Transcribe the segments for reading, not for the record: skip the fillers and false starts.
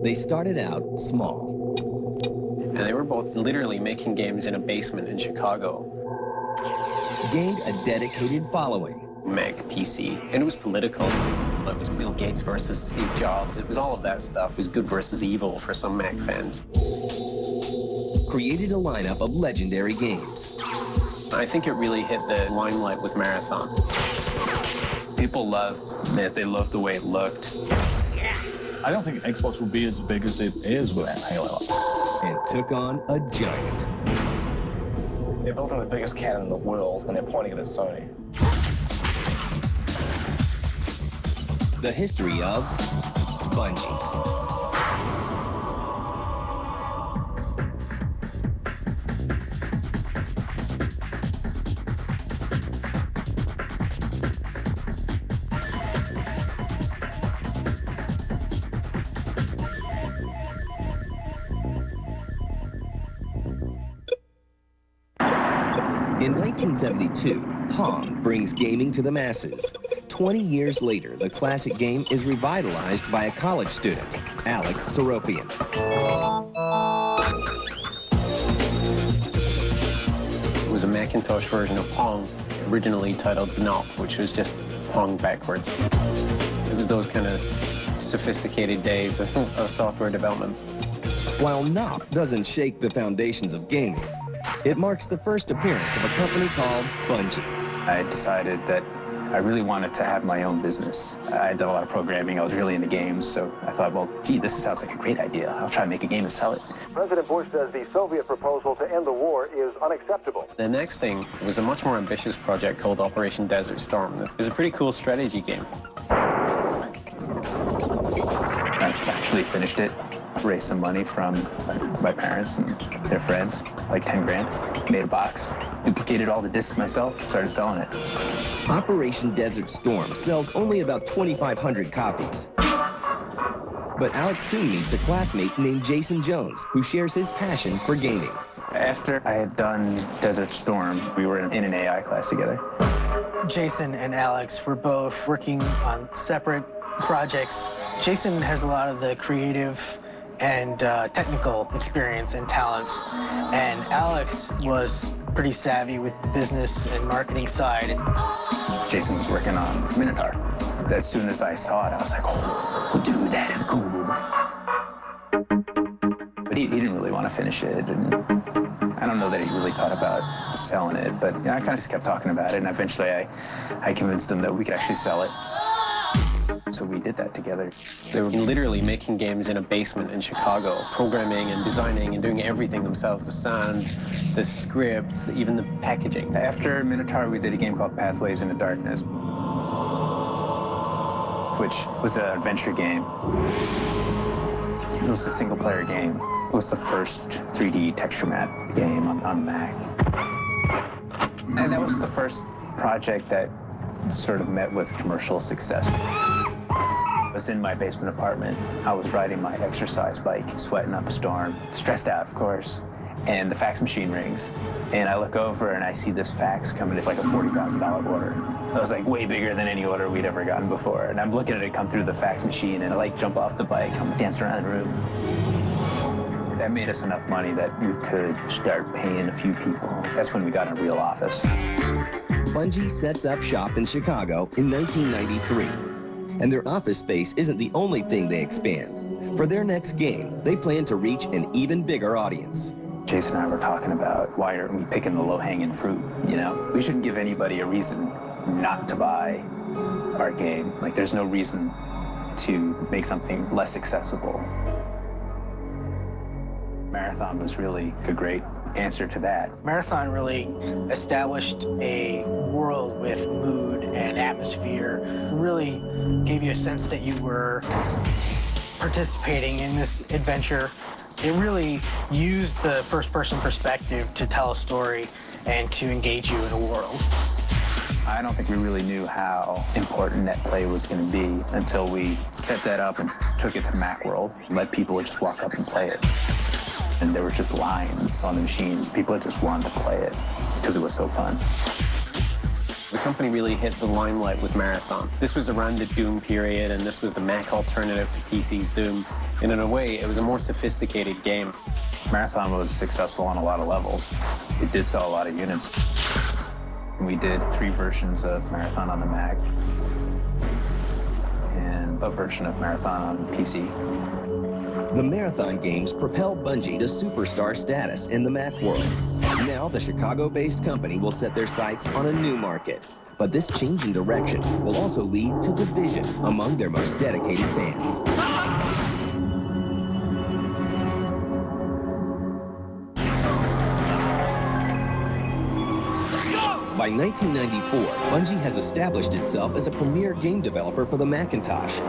They started out small. And they were both literally making games in a basement in Chicago. Gained a dedicated following. Mac PC, and it was political. It was Bill Gates versus Steve Jobs. It was all of that stuff. It was good versus evil for some Mac fans. Created a lineup of legendary games. I think it really hit the limelight with Marathon. People loved it. They loved the way it looked. I don't think Xbox will be as big as it is with Halo. And took on a giant. They're building the biggest cannon in the world, and they're pointing it at Sony. The history of Bungie. In 1972, Pong brings gaming to the masses. 20 years later, the classic game is revitalized by a college student, Alex Seropian. It was a Macintosh version of Pong, originally titled Knop, which was just Pong backwards. It was those kind of sophisticated days of software development. While Knop doesn't shake the foundations of gaming, it marks the first appearance of a company called Bungie. I decided that I really wanted to have my own business. I had done a lot of programming. I was really into games, so I thought, well, gee, this sounds like a great idea. I'll try and make a game and sell it. President Bush says the Soviet proposal to end the war is unacceptable. The next thing was a much more ambitious project called Operation Desert Storm. It was a pretty cool strategy game. I've actually finished it, raised some money from my parents and their friends, like 10 grand. Made a box, duplicated all the discs myself, started selling it. Operation Desert Storm sells only about 2,500 copies. But Alex soon meets a classmate named Jason Jones, who shares his passion for gaming. After I had done Desert Storm, we were in an AI class together. Jason and Alex were both working on separate projects. Jason has a lot of the creative and technical experience and talents, and Alex was pretty savvy with the business and marketing side. Jason was working on Minotaur. As soon as I saw it, I was like, oh, dude, that is cool. But he didn't really want to finish it, and I don't know that he really thought about selling it, but I kind of just kept talking about it, and eventually I convinced him that we could actually sell it. So we did that together. They were literally making games in a basement in Chicago, programming and designing and doing everything themselves, the sound, the scripts, even the packaging. After Minotaur, we did a game called Pathways into Darkness, which was an adventure game. It was a single-player game. It was the first 3D texture map game on Mac. And that was the first project that sort of met with commercial success. I was in my basement apartment. I was riding my exercise bike, sweating up a storm, stressed out, of course, and the fax machine rings. And I look over and I see this fax coming. It's like a $40,000 order. It was like way bigger than any order we'd ever gotten before. And I'm looking at it come through the fax machine, and I like jump off the bike. I'm dancing around the room. That made us enough money that we could start paying a few people. That's when we got a real office. Bungie sets up shop in Chicago in 1993. And their office space isn't the only thing they expand. For their next game, they plan to reach an even bigger audience. Jason and I were talking about, why aren't we picking the low-hanging fruit, you know? We shouldn't give anybody a reason not to buy our game. Like, there's no reason to make something less accessible. Marathon was really a great answer to that. Marathon really established a world with mood and atmosphere. Really gave you a sense that you were participating in this adventure. It really used the first-person perspective to tell a story and to engage you in a world. I don't think we really knew how important net play was going to be until we set that up and took it to Macworld and let people just walk up and play it. And there were just lines on the machines. People just wanted to play it because it was so fun. The company really hit the limelight with Marathon. This was around the Doom period, and this was the Mac alternative to PC's Doom. And in a way, it was a more sophisticated game. Marathon was successful on a lot of levels. It did sell a lot of units. We did 3 versions of Marathon on the Mac and a version of Marathon on PC. The Marathon games propelled Bungie to superstar status in the Mac world. Now, the Chicago-based company will set their sights on a new market. But this change in direction will also lead to division among their most dedicated fans. By 1994, Bungie has established itself as a premier game developer for the Macintosh.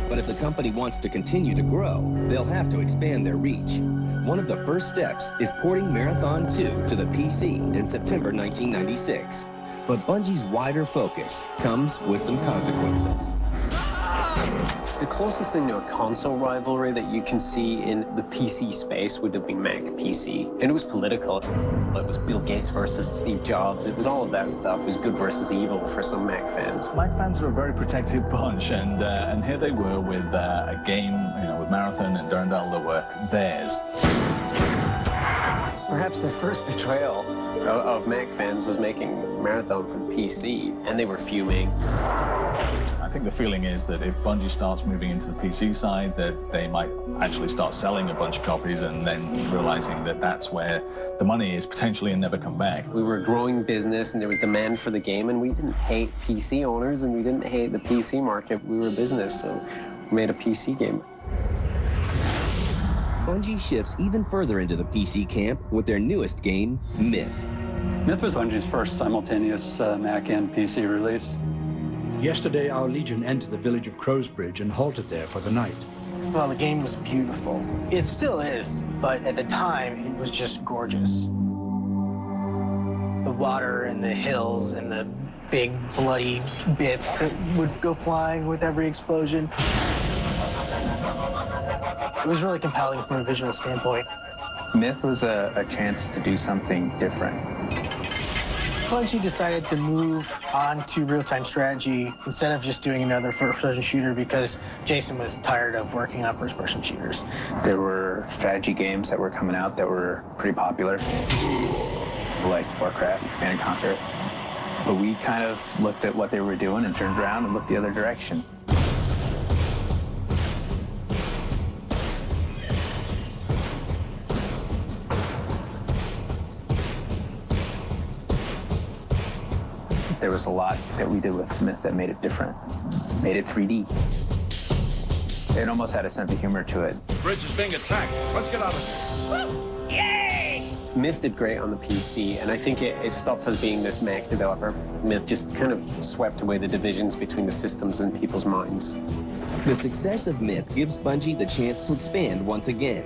But if the company wants to continue to grow, they'll have to expand their reach. One of the first steps is porting Marathon 2 to the PC in September 1996. But Bungie's wider focus comes with some consequences. The closest thing to a console rivalry that you can see in the PC space would have been Mac PC. And it was political. It was Bill Gates versus Steve Jobs. It was all of that stuff. It was good versus evil for some Mac fans. Mac fans are a very protective bunch, and here they were with a game, with Marathon and Durandal that were theirs. Perhaps the first betrayal of Mac fans was making Marathon for the PC, and they were fuming. I think the feeling is that if Bungie starts moving into the PC side, that they might actually start selling a bunch of copies and then realizing that that's where the money is potentially and never come back. We were a growing business, and there was demand for the game, and we didn't hate PC owners, and we didn't hate the PC market. We were a business, so we made a PC game. Bungie shifts even further into the PC camp with their newest game, Myth. Myth was Bungie's first simultaneous Mac and PC release. Yesterday, our Legion entered the village of Crowsbridge and halted there for the night. Well, the game was beautiful. It still is, but at the time, it was just gorgeous. The water and the hills and the big bloody bits that would go flying with every explosion. It was really compelling from a visual standpoint. Myth was a chance to do something different. Bungie decided to move on to real-time strategy instead of just doing another first-person shooter because Jason was tired of working on first-person shooters. There were strategy games that were coming out that were pretty popular, like Warcraft, Command & Conquer. But we kind of looked at what they were doing and turned around and looked the other direction. There was a lot that we did with Myth that made it different, made it 3D. It almost had a sense of humor to it. Bridge is being attacked. Let's get out of here. Yay! Myth did great on the PC, and I think it stopped us being this Mac developer. Myth just kind of swept away the divisions between the systems and people's minds. The success of Myth gives Bungie the chance to expand once again.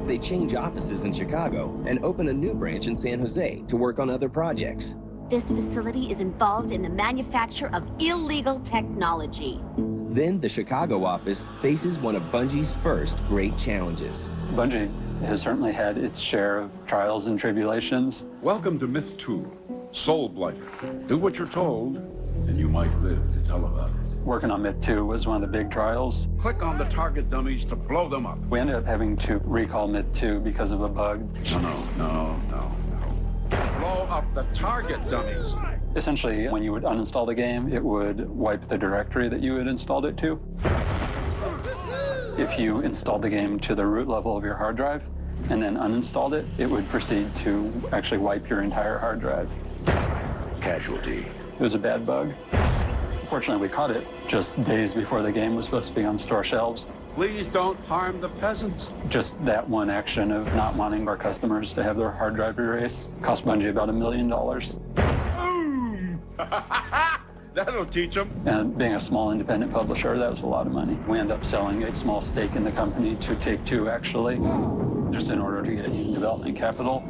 They change offices in Chicago and open a new branch in San Jose to work on other projects. This facility is involved in the manufacture of illegal technology. Then the Chicago office faces one of Bungie's first great challenges. Bungie has certainly had its share of trials and tribulations. Welcome to Myth 2, Soul Blighter. Do what you're told, and you might live to tell about it. Working on Myth 2 was one of the big trials. Click on the target dummies to blow them up. We ended up having to recall Myth 2 because of a bug. No. Blow up the target dummies. Essentially, when you would uninstall the game, it would wipe the directory that you had installed it to. If you installed the game to the root level of your hard drive and then uninstalled it, it would proceed to actually wipe your entire hard drive. Casualty. It was a bad bug. Fortunately, we caught it just days before the game was supposed to be on store shelves. Please don't harm the peasants. Just that one action of not wanting our customers to have their hard drive erased cost Bungie about $1 million. Boom! That'll teach them. And being a small independent publisher, that was a lot of money. We ended up selling a small stake in the company to Take-Two, actually, just in order to get development capital.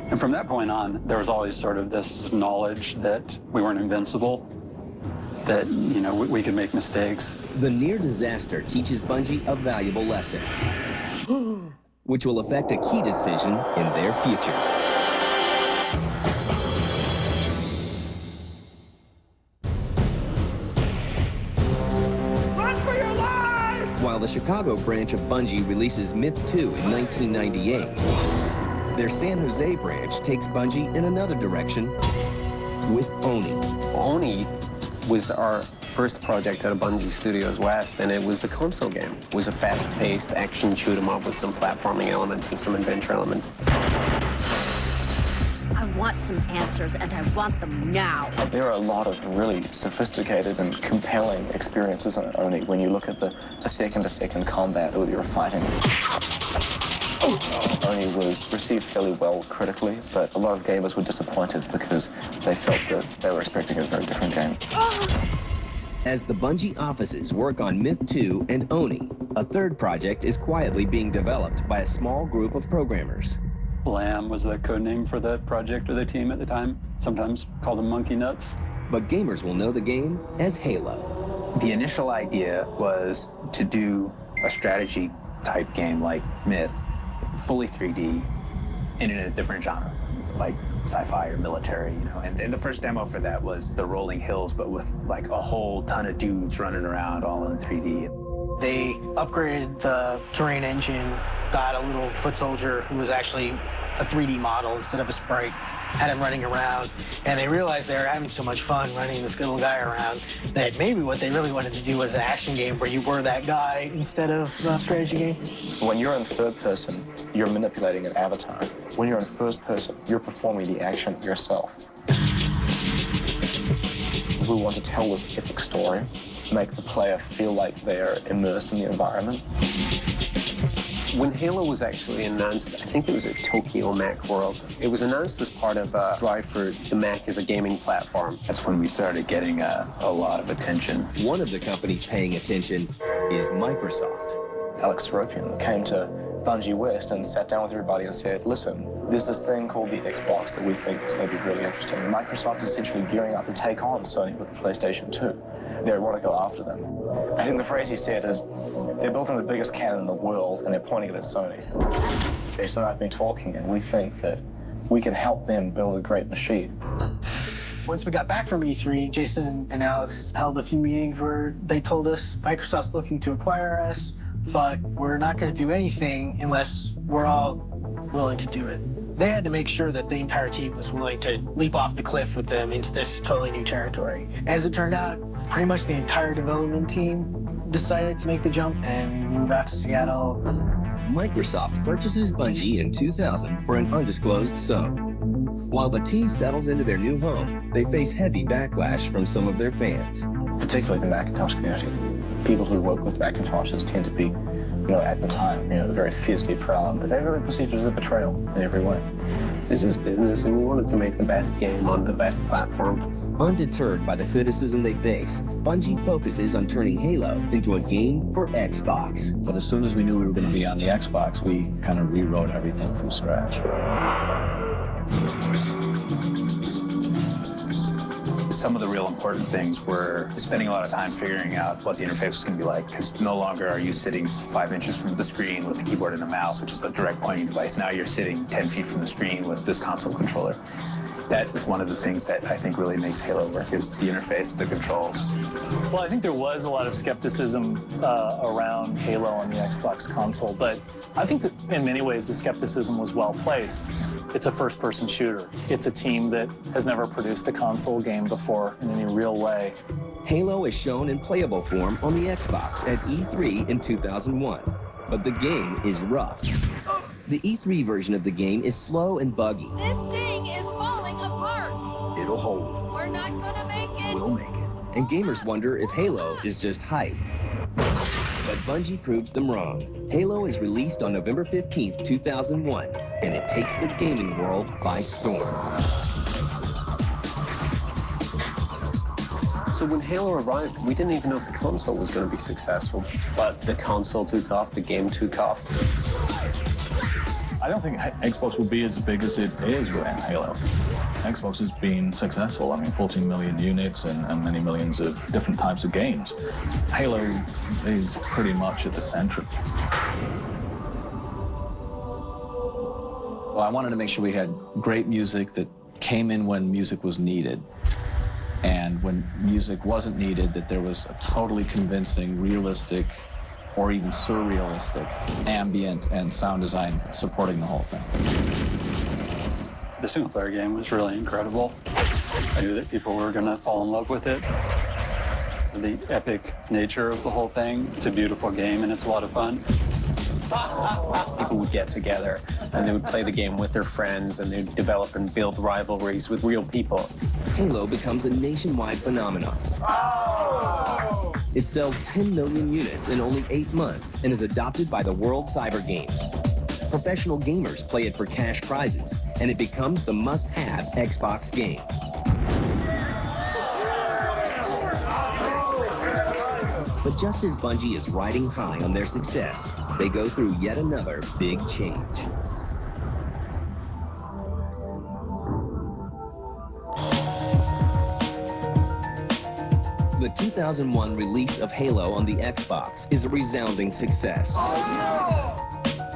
And from that point on, there was always sort of this knowledge that we weren't invincible, that, we could make mistakes. The near disaster teaches Bungie a valuable lesson, which will affect a key decision in their future. the Chicago branch of Bungie releases Myth 2 in 1998, their San Jose branch takes Bungie in another direction with Oni. Oni was our first project out of Bungie Studios West, and it was a console game. It was a fast-paced action shoot-'em-up with some platforming elements and some adventure elements. I want some answers, and I want them now. There are a lot of really sophisticated and compelling experiences in Oni when you look at the second-to-second combat that you're fighting. Oni was received fairly well critically, but a lot of gamers were disappointed because they felt that they were expecting a very different game. As the Bungie offices work on Myth 2 and Oni, a third project is quietly being developed by a small group of programmers. Blam was the code name for the project or the team at the time, sometimes called them Monkey Nuts. But gamers will know the game as Halo. The initial idea was to do a strategy type game like Myth, fully 3D, and in a different genre, like sci-fi or military, you know. And the first demo for that was the rolling hills, but with like a whole ton of dudes running around all in 3D. They upgraded the terrain engine, got a little foot soldier who was actually a 3D model instead of a sprite, had him running around, and they realized they were having so much fun running this little guy around that maybe what they really wanted to do was an action game where you were that guy instead of a strategy game. When you're in third person, you're manipulating an avatar. When you're in first person, you're performing the action yourself. We want to tell this epic story, make the player feel like they're immersed in the environment. When Halo was actually announced, I think it was at Tokyo Mac World, it was announced as part of a drive for the Mac as a gaming platform. That's when we started getting a lot of attention. One of the companies paying attention is Microsoft. Alex Seropian came to Bungie West and sat down with everybody and said, listen, there's this thing called the Xbox that we think is going to be really interesting. Microsoft is essentially gearing up to take on Sony with the PlayStation 2. They want to go after them. I think the phrase he said is, they're building the biggest cannon in the world and they're pointing it at Sony. Jason and I have been talking and we think that we can help them build a great machine. Once we got back from E3, Jason and Alex held a few meetings where they told us Microsoft's looking to acquire us, but we're not going to do anything unless we're all willing to do it. They had to make sure that the entire team was willing to leap off the cliff with them into this totally new territory. As it turned out, pretty much the entire development team decided to make the jump and move out to Seattle. Microsoft purchases Bungie in 2000 for an undisclosed sum. While the team settles into their new home, they face heavy backlash from some of their fans. Particularly the Macintosh community. People who work with Macintoshes tend to be, at the time, very fiercely proud, but they really perceived it as a betrayal in every way. This is business, and we wanted to make the best game on the best platform. Undeterred by the criticism they face, Bungie focuses on turning Halo into a game for Xbox. But as soon as we knew we were going to be on the Xbox, we kind of rewrote everything from scratch. Some of the real important things were spending a lot of time figuring out what the interface was going to be like, because no longer are you sitting 5 inches from the screen with a keyboard and a mouse, which is a direct pointing device. Now you're sitting 10 feet from the screen with this console controller. That is one of the things that I think really makes Halo work, is the interface, the controls. Well, I think there was a lot of skepticism around Halo on the Xbox console, but I think that in many ways the skepticism was well placed. It's a first-person shooter. It's a team that has never produced a console game before in any real way. Halo is shown in playable form on the Xbox at E3 in 2001, but the game is rough. The E3 version of the game is slow and buggy. This thing is falling apart. It'll hold. We're not gonna make it. We'll make it. And gamers wonder if Halo is just hype. But Bungie proves them wrong. Halo is released on November 15th, 2001, and it takes the gaming world by storm. So when Halo arrived, we didn't even know if the console was going to be successful. But the console took off, the game took off. I don't think Xbox will be as big as it is with Halo. Xbox has been successful. 14 million units and many millions of different types of games. Halo is pretty much at the center. Well, I wanted to make sure we had great music that came in when music was needed. And when music wasn't needed, that there was a totally convincing, realistic or even surrealistic ambient and sound design supporting the whole thing. The single-player game was really incredible. I knew that people were going to fall in love with it. The epic nature of the whole thing. It's a beautiful game, and it's a lot of fun. People would get together, and they would play the game with their friends, and they'd develop and build rivalries with real people. Halo becomes a nationwide phenomenon. It sells 10 million units in only 8 months and is adopted by the World Cyber Games. Professional gamers play it for cash prizes, and it becomes the must-have Xbox game. But just as Bungie is riding high on their success, they go through yet another big change. The 2001 release of Halo on the Xbox is a resounding success.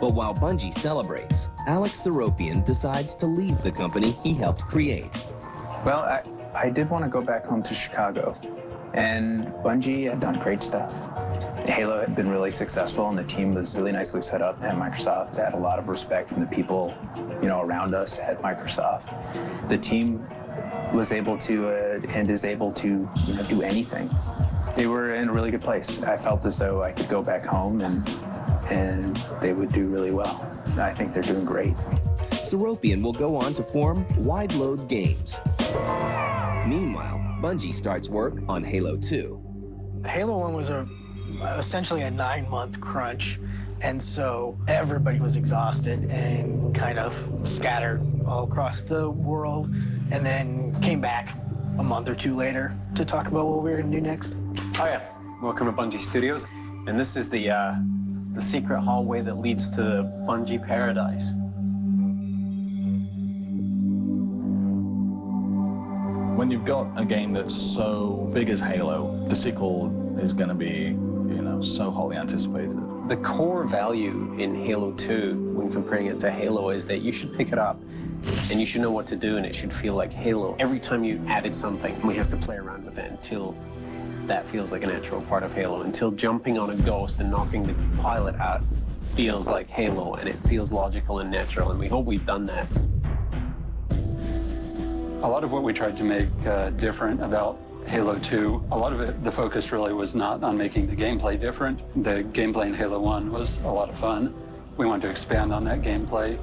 But while Bungie celebrates, Alex Seropian decides to leave the company he helped create. Well, I did want to go back home to Chicago, and Bungie had done great stuff. Halo had been really successful, and the team was really nicely set up at Microsoft. They had a lot of respect from the people, around us at Microsoft. The team was able to and is able to do anything. They were in a really good place. I felt as though I could go back home and they would do really well. I think they're doing great. Seropian will go on to form Wide Load Games. Meanwhile, Bungie starts work on Halo 2. Halo 1 was essentially a 9-month crunch, and so everybody was exhausted and kind of scattered all across the world, and then came back a month or two later to talk about what we were going to do next. Oh yeah, welcome to Bungie Studios, and this is the secret hallway that leads to the Bungie Paradise. When you've got a game that's so big as Halo, the sequel is going to be, so hotly anticipated. The core value in Halo 2, when comparing it to Halo, is that you should pick it up and you should know what to do, and it should feel like Halo. Every time you added something, we have to play around with it until that feels like a natural part of Halo, until jumping on a ghost and knocking the pilot out feels like Halo, and it feels logical and natural, and we hope we've done that. A lot of what we tried to make different about Halo 2, a lot of it, the focus really was not on making the gameplay different. The gameplay in Halo 1 was a lot of fun. We wanted to expand on that gameplay.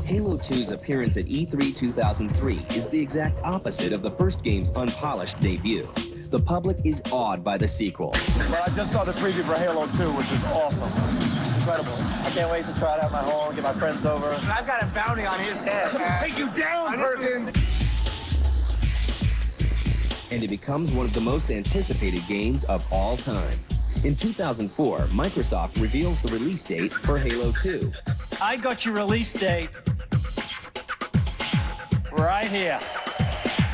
Halo 2's appearance at E3 2003 is the exact opposite of the first game's unpolished debut. The public is awed by the sequel. Well, I just saw the preview for Halo 2, which is awesome. Incredible. I can't wait to try it out at my home, get my friends over. I've got a bounty on his head. Take you down, Perkins! And it becomes one of the most anticipated games of all time. In 2004, Microsoft reveals the release date for Halo 2. I got your release date right here,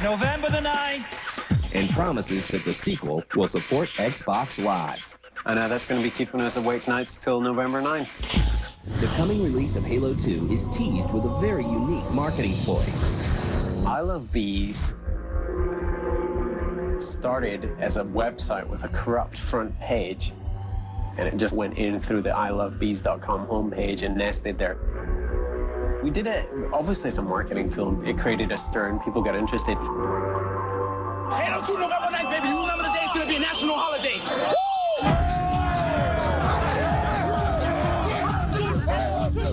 November the 9th. And promises that the sequel will support Xbox Live. I know that's going to be keeping us awake nights till November 9th. The coming release of Halo 2 is teased with a very unique marketing ploy. I Love Bees started as a website with a corrupt front page, and it just went in through the ilovebees.com homepage and nested there. We did it, obviously, as a marketing tool. It created a stir and people got interested. Halo 2, November 9th, baby. You remember the day? It's going to be a national holiday.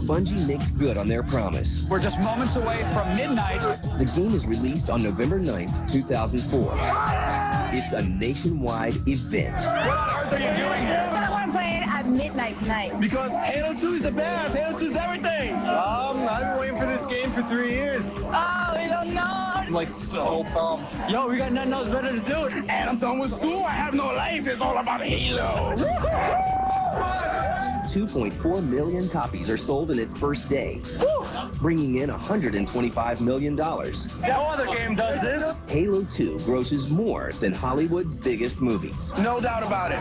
Bungie makes good on their promise. We're just moments away from midnight. The game is released on November 9th, 2004. It's a nationwide event. What on earth are you doing here? I want to play it at midnight tonight. Because Halo 2 is the best. Halo 2 is everything. I've been waiting for this game for 3 years. Oh, we don't know. I'm like so pumped. Yo, we got nothing else better to do. And I'm done with school. I have no life. It's all about Halo. 2.4 million copies are sold in its first day, bringing in $125 million. No other game does this. Halo 2 grosses more than Hollywood's biggest movies. No doubt about it.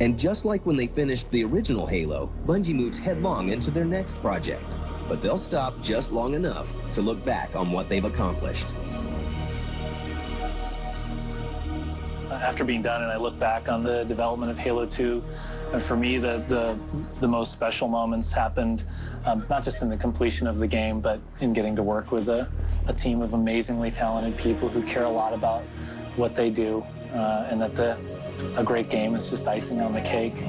And just like when they finished the original Halo, Bungie moves headlong into their next project. but they'll stop just long enough to look back on what they've accomplished. After being done and I look back on the development of Halo 2, and for me the most special moments happened not just in the completion of the game, but in getting to work with a team of amazingly talented people who care a lot about what they do, and that a great game is just icing on the cake.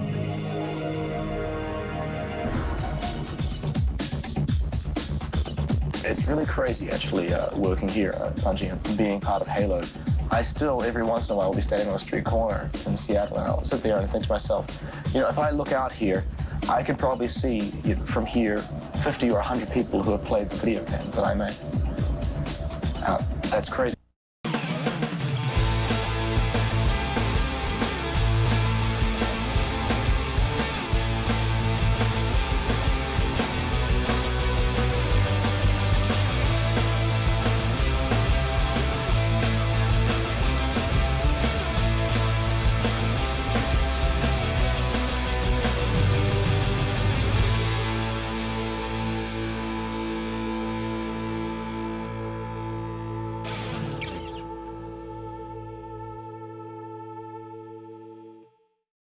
It's really crazy, actually, working here at Bungie and being part of Halo. I still, every once in a while, will be standing on a street corner in Seattle, and I'll sit there and think to myself, you know, if I look out here, I could probably see from here 50 or 100 people who have played the video game that I made. That's crazy.